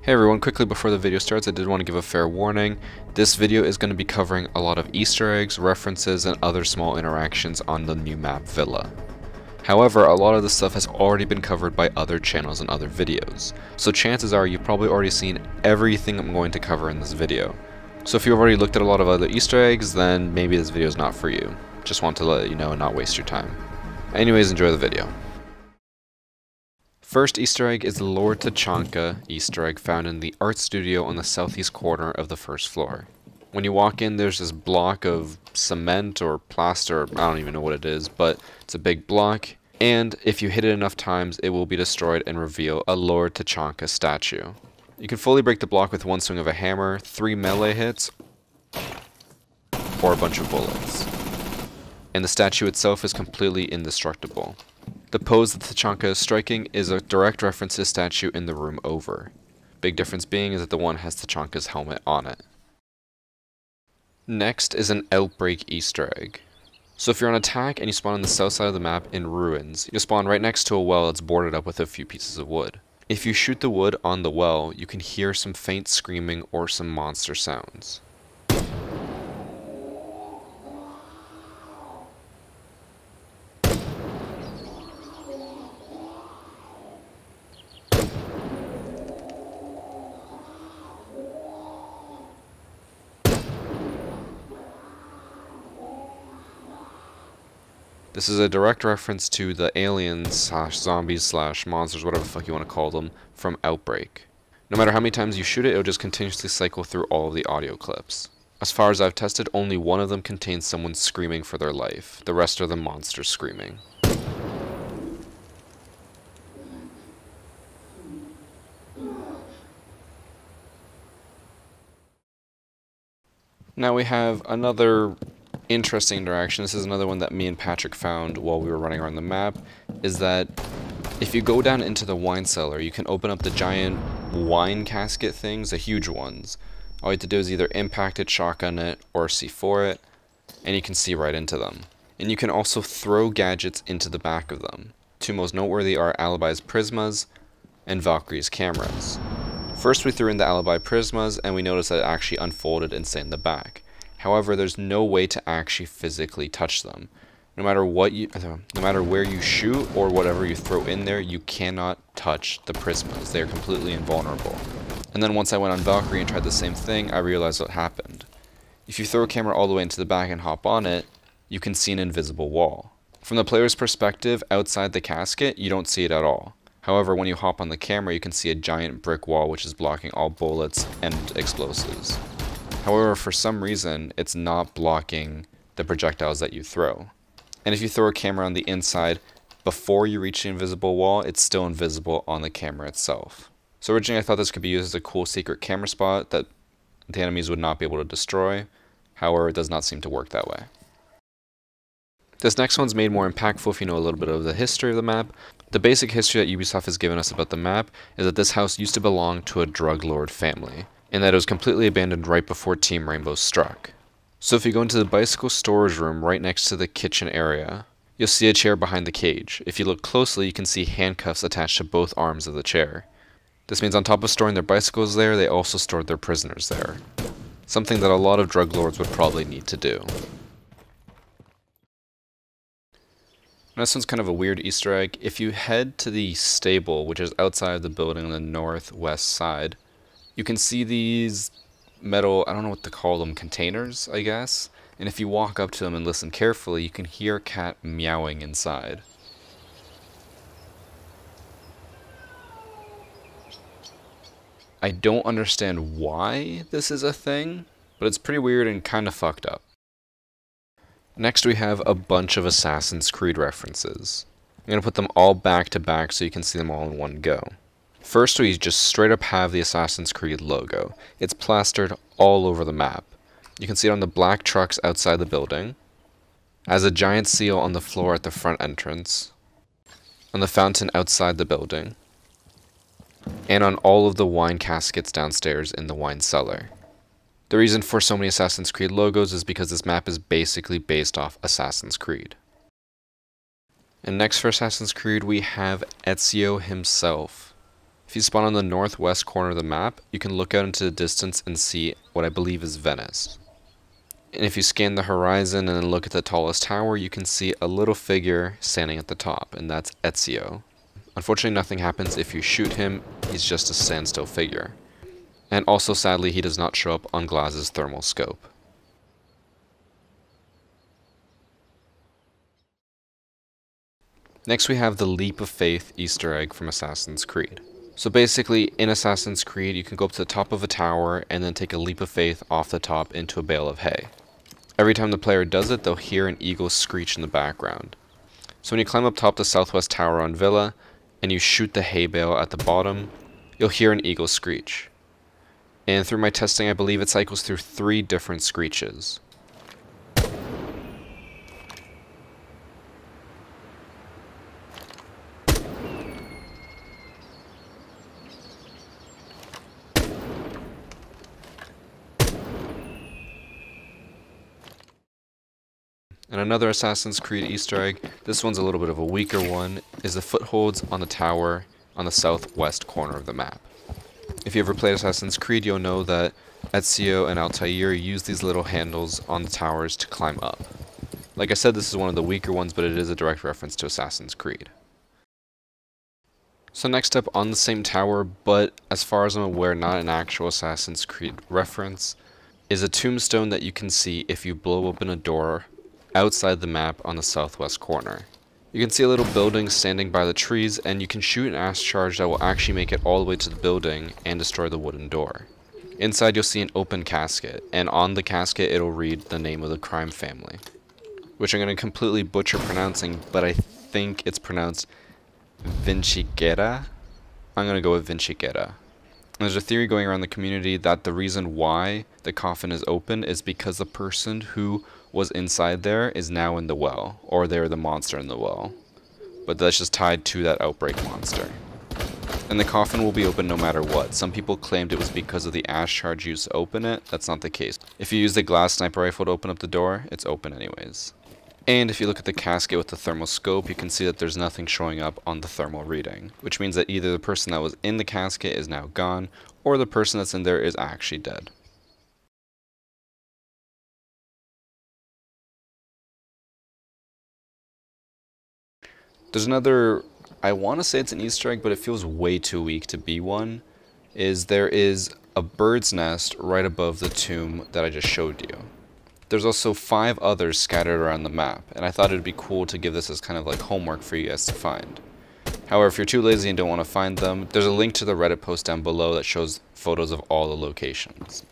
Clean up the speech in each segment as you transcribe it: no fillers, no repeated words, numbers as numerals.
Hey everyone, quickly before the video starts, I did want to give a fair warning. This video is going to be covering a lot of Easter eggs, references, and other small interactions on the new map Villa. However, a lot of this stuff has already been covered by other channels and other videos, so chances are you've probably already seen everything I'm going to cover in this video. So if you've already looked at a lot of other Easter eggs, then maybe this video is not for you. Just want to let you know and not waste your time. Anyways, enjoy the video. First Easter egg is the Lord Tachanka Easter egg found in the art studio on the southeast corner of the first floor. When you walk in, there's this block of cement or plaster, I don't even know what it is, but it's a big block, and if you hit it enough times, it will be destroyed and reveal a Lord Tachanka statue. You can fully break the block with one swing of a hammer, 3 melee hits, or a bunch of bullets. And the statue itself is completely indestructible. The pose that Tachanka is striking is a direct reference to the statue in the room over. Big difference being is that the one has Tachanka's helmet on it. Next is an Outbreak Easter egg. So if you're on attack and you spawn on the south side of the map in ruins, you'll spawn right next to a well that's boarded up with a few pieces of wood. If you shoot the wood on the well, you can hear some faint screaming or some monster sounds. This is a direct reference to the aliens slash zombies slash monsters, whatever the fuck you want to call them, from Outbreak. No matter how many times you shoot it, it'll just continuously cycle through all of the audio clips. As far as I've tested, only one of them contains someone screaming for their life. The rest are the monsters screaming. Now we have another interesting interaction. This is another one that me and Patrick found while we were running around the map, is that if you go down into the wine cellar, you can open up the giant wine casket things, the huge ones. All you have to do is either impact it, shotgun it, or C4 it, and you can see right into them. And you can also throw gadgets into the back of them. Two most noteworthy are Alibi's prismas and Valkyrie's cameras. First we threw in the Alibi prismas and we noticed that it actually unfolded and stayed in the back. However, there's no way to actually physically touch them. No matter where you shoot or whatever you throw in there, you cannot touch the prismas. They are completely invulnerable. And then once I went on Valkyrie and tried the same thing, I realized what happened. If you throw a camera all the way into the back and hop on it, you can see an invisible wall. From the player's perspective, outside the casket, you don't see it at all. However, when you hop on the camera, you can see a giant brick wall which is blocking all bullets and explosives. However, for some reason, it's not blocking the projectiles that you throw. And if you throw a camera on the inside before you reach the invisible wall, it's still invisible on the camera itself. So originally I thought this could be used as a cool secret camera spot that the enemies would not be able to destroy. However, it does not seem to work that way. This next one's made more impactful if you know a little bit of the history of the map. The basic history that Ubisoft has given us about the map is that this house used to belong to a drug lord family, and that it was completely abandoned right before Team Rainbow struck. So if you go into the bicycle storage room right next to the kitchen area, you'll see a chair behind the cage. If you look closely, you can see handcuffs attached to both arms of the chair. This means on top of storing their bicycles there, they also stored their prisoners there. Something that a lot of drug lords would probably need to do. Now this one's kind of a weird Easter egg. If you head to the stable, which is outside of the building on the northwest side, you can see these metal, I don't know what to call them, containers, I guess? And if you walk up to them and listen carefully, you can hear a cat meowing inside. I don't understand why this is a thing, but it's pretty weird and kind of fucked up. Next we have a bunch of Assassin's Creed references. I'm going to put them all back to back so you can see them all in one go. First, we just straight up have the Assassin's Creed logo. It's plastered all over the map. You can see it on the black trucks outside the building, as a giant seal on the floor at the front entrance, on the fountain outside the building, and on all of the wine caskets downstairs in the wine cellar. The reason for so many Assassin's Creed logos is because this map is basically based off Assassin's Creed. And next for Assassin's Creed we have Ezio himself. If you spawn on the northwest corner of the map, you can look out into the distance and see what I believe is Venice. And if you scan the horizon and then look at the tallest tower, you can see a little figure standing at the top, and that's Ezio. Unfortunately, nothing happens if you shoot him, he's just a standstill figure. And also, sadly, he does not show up on Glaz's thermal scope. Next we have the Leap of Faith Easter egg from Assassin's Creed. So basically, in Assassin's Creed, you can go up to the top of a tower and then take a leap of faith off the top into a bale of hay. Every time the player does it, they'll hear an eagle screech in the background. So when you climb up top the southwest tower on Villa, and you shoot the hay bale at the bottom, you'll hear an eagle screech. And through my testing, I believe it cycles through 3 different screeches. And another Assassin's Creed Easter egg, this one's a little bit of a weaker one, is the footholds on the tower on the southwest corner of the map. If you ever played Assassin's Creed, you'll know that Ezio and Altair use these little handles on the towers to climb up. Like I said, this is one of the weaker ones, but it is a direct reference to Assassin's Creed. So next up, on the same tower, but as far as I'm aware, not an actual Assassin's Creed reference, is a tombstone that you can see if you blow open a door outside the map on the southwest corner. You can see a little building standing by the trees, and you can shoot an ash charge that will actually make it all the way to the building and destroy the wooden door. Inside you'll see an open casket, and on the casket it'll read the name of the crime family, which I'm going to completely butcher pronouncing, but I think it's pronounced Vinciguerra. I'm going to go with Vinciguerra. There's a theory going around the community that the reason why the coffin is open is because the person who was inside there is now in the well, or they're the monster in the well. But that's just tied to that Outbreak monster. And the coffin will be open no matter what. Some people claimed it was because of the ash charge used to open it. That's not the case. If you use the glass sniper rifle to open up the door, it's open anyways. And if you look at the casket with the thermal scope, you can see that there's nothing showing up on the thermal reading, which means that either the person that was in the casket is now gone, or the person that's in there is actually dead. There's another, I want to say it's an Easter egg, but it feels way too weak to be one, is there is a bird's nest right above the tomb that I just showed you. There's also 5 others scattered around the map, and I thought it would be cool to give this as kind of like homework for you guys to find. However, if you're too lazy and don't want to find them, there's a link to the Reddit post down below that shows photos of all the locations.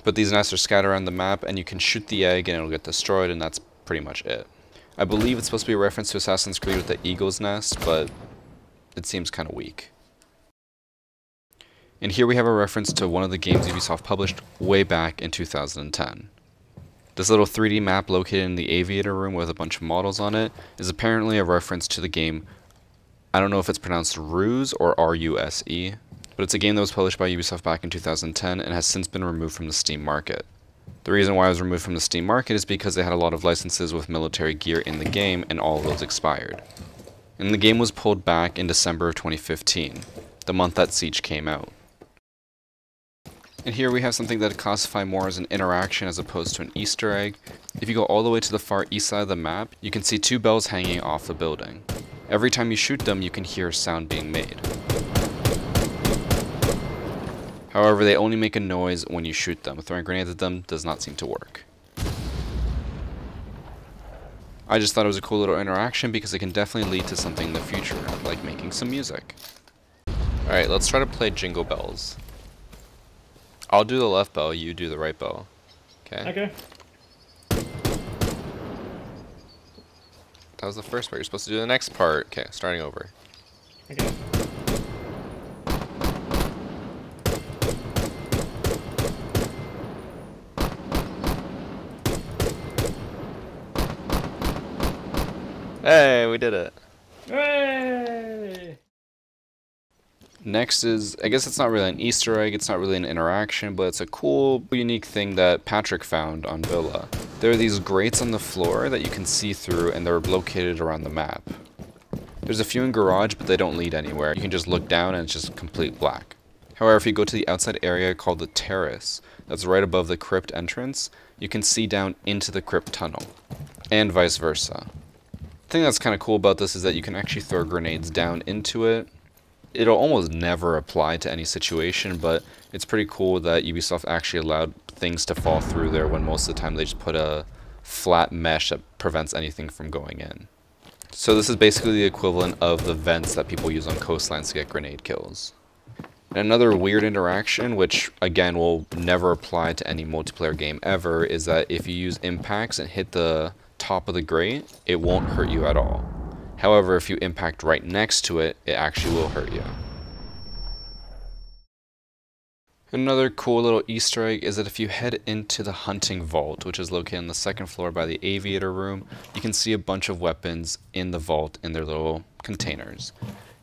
But these nests are scattered around the map, and you can shoot the egg and it'll get destroyed, and that's pretty much it. I believe it's supposed to be a reference to Assassin's Creed with the eagle's nest, but it seems kind of weak. And here we have a reference to one of the games Ubisoft published way back in 2010. This little 3D map located in the aviator room with a bunch of models on it is apparently a reference to the game, I don't know if it's pronounced Ruse or R-U-S-E, but it's a game that was published by Ubisoft back in 2010 and has since been removed from the Steam market. The reason why it was removed from the Steam market is because they had a lot of licenses with military gear in the game and all of those expired. And the game was pulled back in December of 2015, the month that Siege came out. And here we have something that I classify more as an interaction as opposed to an Easter egg. If you go all the way to the far east side of the map, you can see 2 bells hanging off the building. Every time you shoot them, you can hear a sound being made. However, they only make a noise when you shoot them. Throwing grenades at them does not seem to work. I just thought it was a cool little interaction because it can definitely lead to something in the future, like making some music. Alright, let's try to play Jingle Bells. I'll do the left bell, you do the right bell. Okay? Okay. That was the first part. You're supposed to do the next part. Okay, starting over. Okay. Hey, we did it. Hooray! Next is, I guess it's not really an Easter egg, it's not really an interaction, but it's a cool, unique thing that Patrick found on Villa. There are these grates on the floor that you can see through, and they're located around the map. There's a few in garage, but they don't lead anywhere. You can just look down and it's just complete black. However, if you go to the outside area called the terrace, that's right above the crypt entrance, you can see down into the crypt tunnel, and vice versa. The thing that's kind of cool about this is that you can actually throw grenades down into it. It'll almost never apply to any situation, but it's pretty cool that Ubisoft actually allowed things to fall through there when most of the time they just put a flat mesh that prevents anything from going in. So this is basically the equivalent of the vents that people use on coastlines to get grenade kills. And another weird interaction, which again will never apply to any multiplayer game ever, is that if you use impacts and hit the top of the grate, it won't hurt you at all. However, if you impact right next to it, it actually will hurt you. Another cool little Easter egg is that if you head into the hunting vault, which is located on the second floor by the aviator room, you can see a bunch of weapons in the vault in their little containers.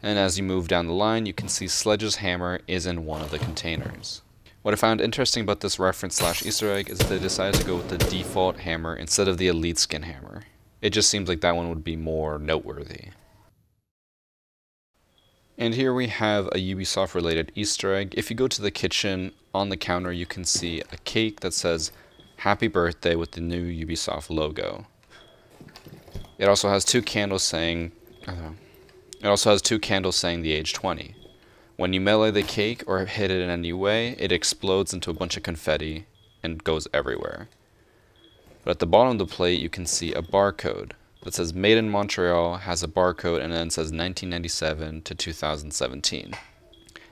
And as you move down the line, you can see Sledge's hammer is in one of the containers. What I found interesting about this reference / Easter egg is that they decided to go with the default hammer instead of the elite skin hammer. It just seems like that one would be more noteworthy. And here we have a Ubisoft related Easter egg. If you go to the kitchen, on the counter you can see a cake that says Happy Birthday with the new Ubisoft logo. It also has two candles saying the age 20. When you melee the cake or hit it in any way, it explodes into a bunch of confetti and goes everywhere. But at the bottom of the plate you can see a barcode that says Made in Montreal, has a barcode, and then it says 1997 to 2017.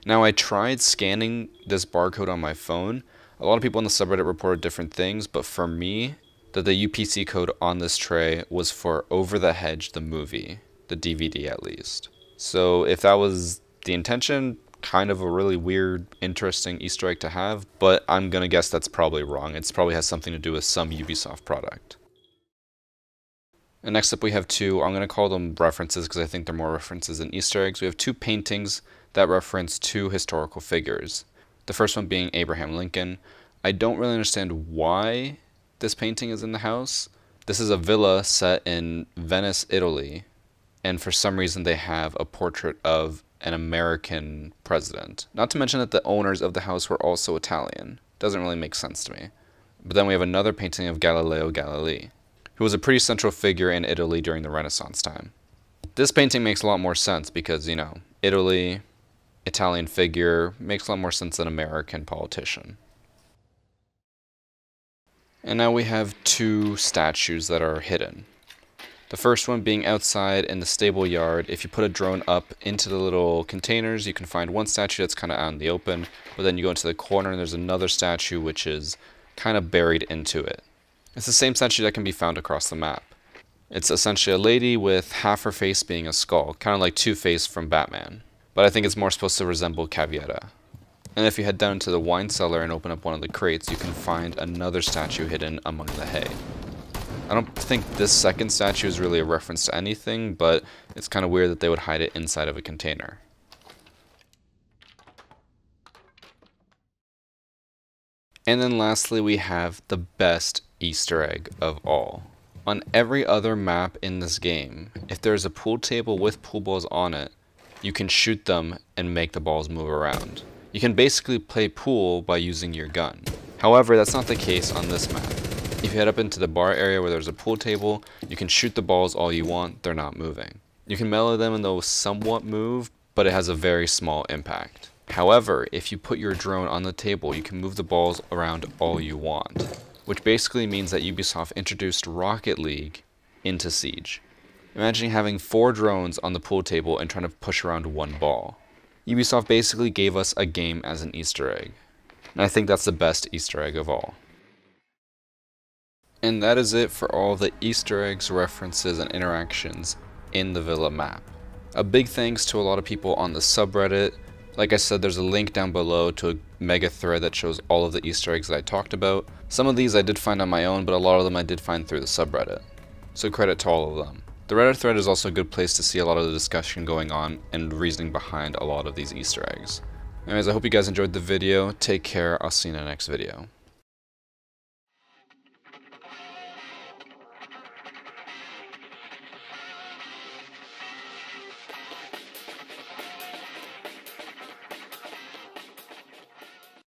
Now I tried scanning this barcode on my phone. A lot of people on the subreddit reported different things, but for me, the UPC code on this tray was for Over the Hedge, the movie, the DVD at least. So if that was the intention, kind of a really weird, interesting Easter egg to have, but I'm gonna guess that's probably wrong. It probably has something to do with some Ubisoft product. And next up we have two, I'm going to call them references because I think they're more references than Easter eggs. We have two paintings that reference two historical figures. The first one being Abraham Lincoln. I don't really understand why this painting is in the house. This is a villa set in Venice, Italy, and for some reason they have a portrait of an American president. Not to mention that the owners of the house were also Italian. Doesn't really make sense to me. But then we have another painting of Galileo Galilei, who was a pretty central figure in Italy during the Renaissance time. This painting makes a lot more sense because, you know, Italy, Italian figure, makes a lot more sense than American politician. And now we have two statues that are hidden. The first one being outside in the stable yard. If you put a drone up into the little containers, you can find one statue that's kind of out in the open, but then you go into the corner and there's another statue which is kind of buried into it. It's the same statue that can be found across the map. It's essentially a lady with half her face being a skull, kind of like Two-Face from Batman. But I think it's more supposed to resemble Caveira. And if you head down to the wine cellar and open up one of the crates, you can find another statue hidden among the hay. I don't think this second statue is really a reference to anything, but it's kind of weird that they would hide it inside of a container. And then lastly, we have the best Easter egg of all. On every other map in this game, if there's a pool table with pool balls on it, you can shoot them and make the balls move around. You can basically play pool by using your gun. However, that's not the case on this map. If you head up into the bar area where there's a pool table, you can shoot the balls all you want, they're not moving. You can melee them and they'll somewhat move, but it has a very small impact. However, if you put your drone on the table, you can move the balls around all you want, which basically means that Ubisoft introduced Rocket League into Siege. Imagine having 4 drones on the pool table and trying to push around one ball. Ubisoft basically gave us a game as an Easter egg, and I think that's the best Easter egg of all. And that is it for all the Easter eggs, references, and interactions in the Villa map. A big thanks to a lot of people on the subreddit. Like I said, there's a link down below to a mega thread that shows all of the Easter eggs that I talked about. Some of these I did find on my own, but a lot of them I did find through the subreddit. So credit to all of them. The Reddit thread is also a good place to see a lot of the discussion going on and reasoning behind a lot of these Easter eggs. Anyways, I hope you guys enjoyed the video. Take care. I'll see you in the next video.